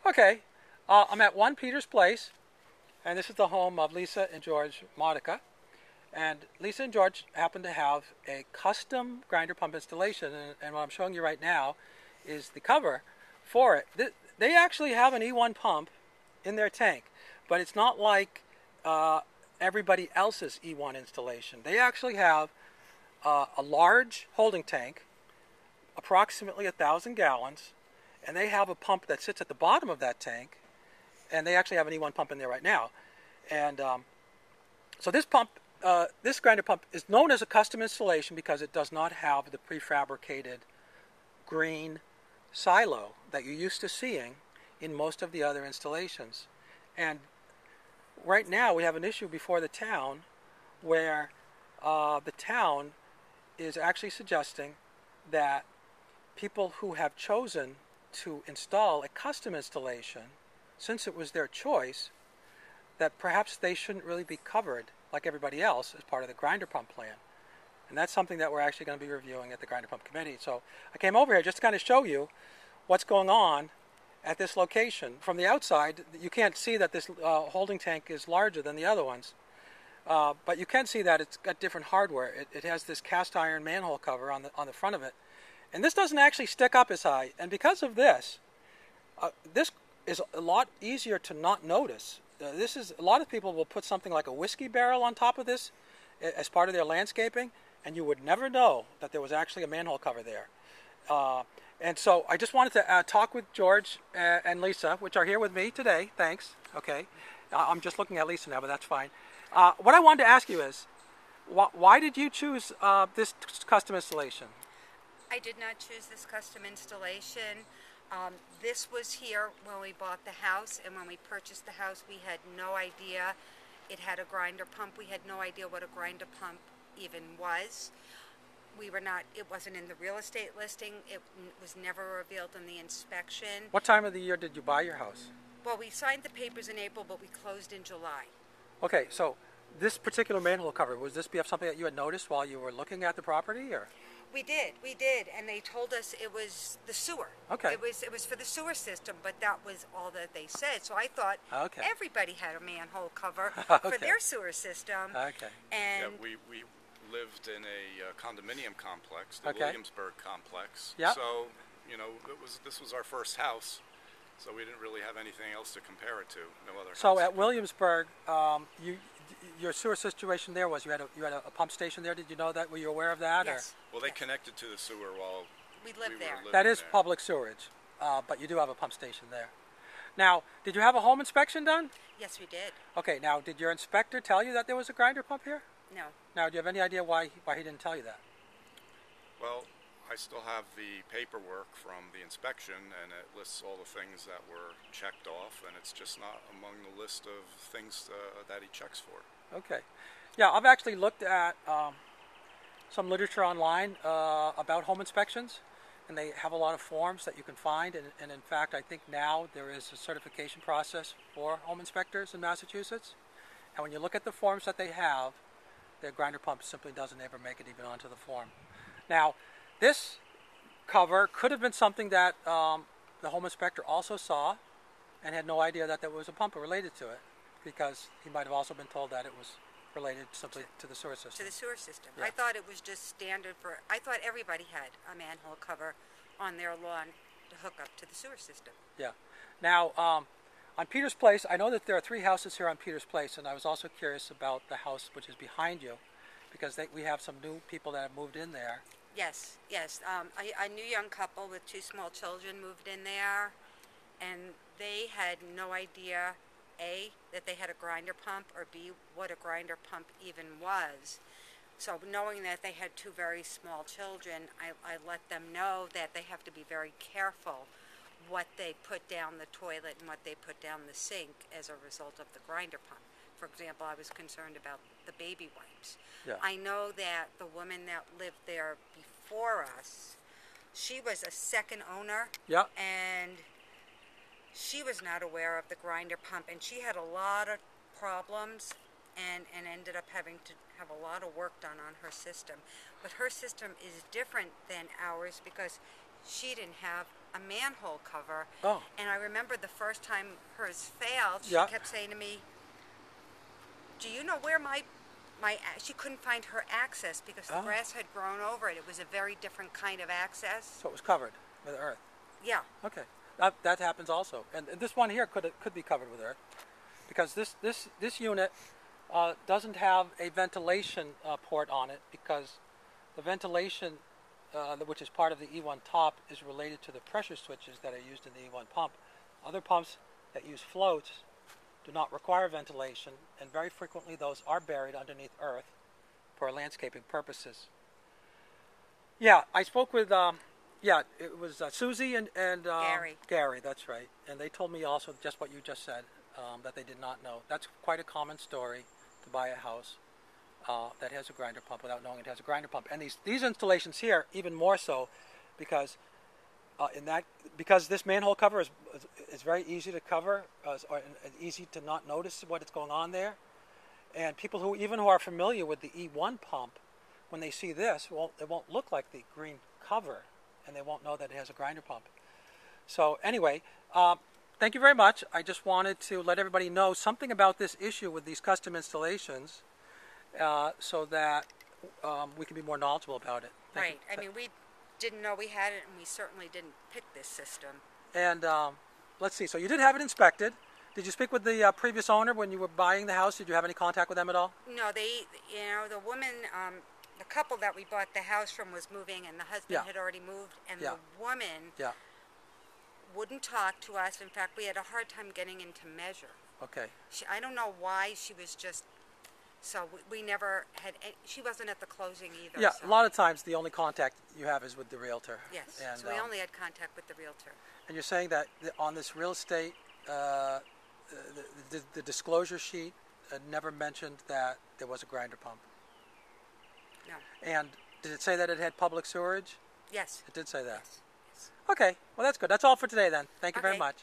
Okay, I'm at 1 Peter's Place, and this is the home of Lysa and George Modica. And Lysa and George happen to have a custom grinder pump installation, and what I'm showing you right now is the cover for it. They actually have an E1 pump in their tank, but it's not like everybody else's E1 installation. They actually have a large holding tank, approximately 1,000 gallons, and they have a pump that sits at the bottom of that tank, and they actually have an E1 pump in there right now. And so this pump, this grinder pump is known as a custom installation because it does not have the prefabricated green silo that you're used to seeing in most of the other installations. And right now we have an issue before the town where the town is actually suggesting that people who have chosen to install a custom installation, since it was their choice, that perhaps they shouldn't really be covered like everybody else as part of the grinder pump plan. And that's something that we're actually going to be reviewing at the grinder pump committee. So I came over here just to kind of show you what's going on at this location. From the outside, you can't see that this holding tank is larger than the other ones. But you can see that it's got different hardware. It has this cast iron manhole cover on the front of it. And this doesn't actually stick up as high. And because of this, this is a lot easier to not notice. A lot of people will put something like a whiskey barrel on top of this as part of their landscaping, and you would never know that there was actually a manhole cover there. And so I just wanted to talk with George and Lysa, which are here with me today. Thanks. Okay. I'm just looking at Lysa now, but that's fine. What I wanted to ask you is, why did you choose this custom installation? I did not choose this custom installation. This was here when we bought the house, and when we purchased the house, we had no idea it had a grinder pump. We had no idea what a grinder pump even was. It wasn't in the real estate listing. It was never revealed in the inspection. What time of the year did you buy your house? Well, we signed the papers in April, but we closed in July. Okay, so this particular manhole cover, was this something that you had noticed while you were looking at the property, or? We did, and they told us it was the sewer. Okay. It was for the sewer system, but that was all that they said. So I thought everybody had a manhole cover for their sewer system. Okay. And yeah, we lived in a condominium complex, the Williamsburg complex. Yeah. So, this was our first house, so we didn't really have anything else to compare it to. No other. So at Williamsburg, your sewer situation there was you had a pump station there. Did you know that? Were you aware of that? Yes. Well, they connected to the sewer while we lived there. That is public sewerage, but you do have a pump station there. Now, did you have a home inspection done? Yes, we did. Okay. Now, did your inspector tell you that there was a grinder pump here? No. Now, do you have any idea why he didn't tell you that? Well, I still have the paperwork from the inspection, and it lists all the things that were checked off, and it's just not among the list of things that he checks for. Okay. Yeah, I've actually looked at some literature online about home inspections, and they have a lot of forms that you can find, and in fact, I think now there is a certification process for home inspectors in Massachusetts, and when you look at the forms that they have, their grinder pump simply doesn't ever make it even onto the form. Now, this cover could have been something that the home inspector also saw and had no idea that there was a pump related to it, because he might have also been told that it was related simply to the sewer system. To the sewer system. Yeah. I thought it was just standard I thought everybody had a manhole cover on their lawn to hook up to the sewer system. Yeah. Now, on Peter's Place, I know that there are 3 houses here on Peter's Place, and I was also curious about the house which is behind you, because we have some new people that have moved in there. Yes. A new young couple with 2 small children moved in there, and they had no idea, A, that they had a grinder pump, or B, what a grinder pump even was. So knowing that they had 2 very small children, I let them know that they have to be very careful what they put down the toilet and what they put down the sink as a result of the grinder pump. For example, I was concerned about the baby wipes. Yeah. I know that the woman that lived there before us, she was a second owner. Yeah. And she was not aware of the grinder pump, and she had a lot of problems and ended up having to have a lot of work done on her system. But her system is different than ours because she didn't have a manhole cover. Oh. And I remember the first time hers failed, she Yeah. kept saying to me, do you know where she couldn't find her access because the Oh. grass had grown over it. It was a very different kind of access. So it was covered with earth. Yeah. Okay. That happens also. And this one here could be covered with earth because this unit doesn't have a ventilation port on it because the ventilation, which is part of the E1 top, is related to the pressure switches that are used in the E1 pump. Other pumps that use floats do not require ventilation, and very frequently those are buried underneath earth for landscaping purposes. Yeah, I spoke with, it was Susie and Gary, that's right. And they told me also just what you just said, that they did not know. That's quite a common story to buy a house that has a grinder pump without knowing it has a grinder pump. And these installations here, even more so, because because this manhole cover is very easy to cover, or easy to not notice what's going on there. And people who are familiar with the E1 pump, when they see this, it won't look like the green cover, and they won't know that it has a grinder pump. So anyway, thank you very much. I just wanted to let everybody know something about this issue with these custom installations, so that we can be more knowledgeable about it. Right. I mean, we didn't know we had it, and we certainly didn't pick this system. And let's see. So you did have it inspected. Did you speak with the previous owner when you were buying the house? Did you have any contact with them at all? No, the woman, the couple that we bought the house from was moving, and the husband had already moved, and the woman wouldn't talk to us. In fact, we had a hard time getting in to measure. Okay. I don't know why she was just... So we never had... She wasn't at the closing either. Yeah, so. a lot of times the only contact you have is with the realtor. Yes, and, so we only had contact with the realtor. And you're saying that on this real estate, the disclosure sheet never mentioned that there was a grinder pump? No. And did it say that it had public sewerage? Yes. It did say that? Yes. Okay, well that's good. That's all for today then. Thank you very much.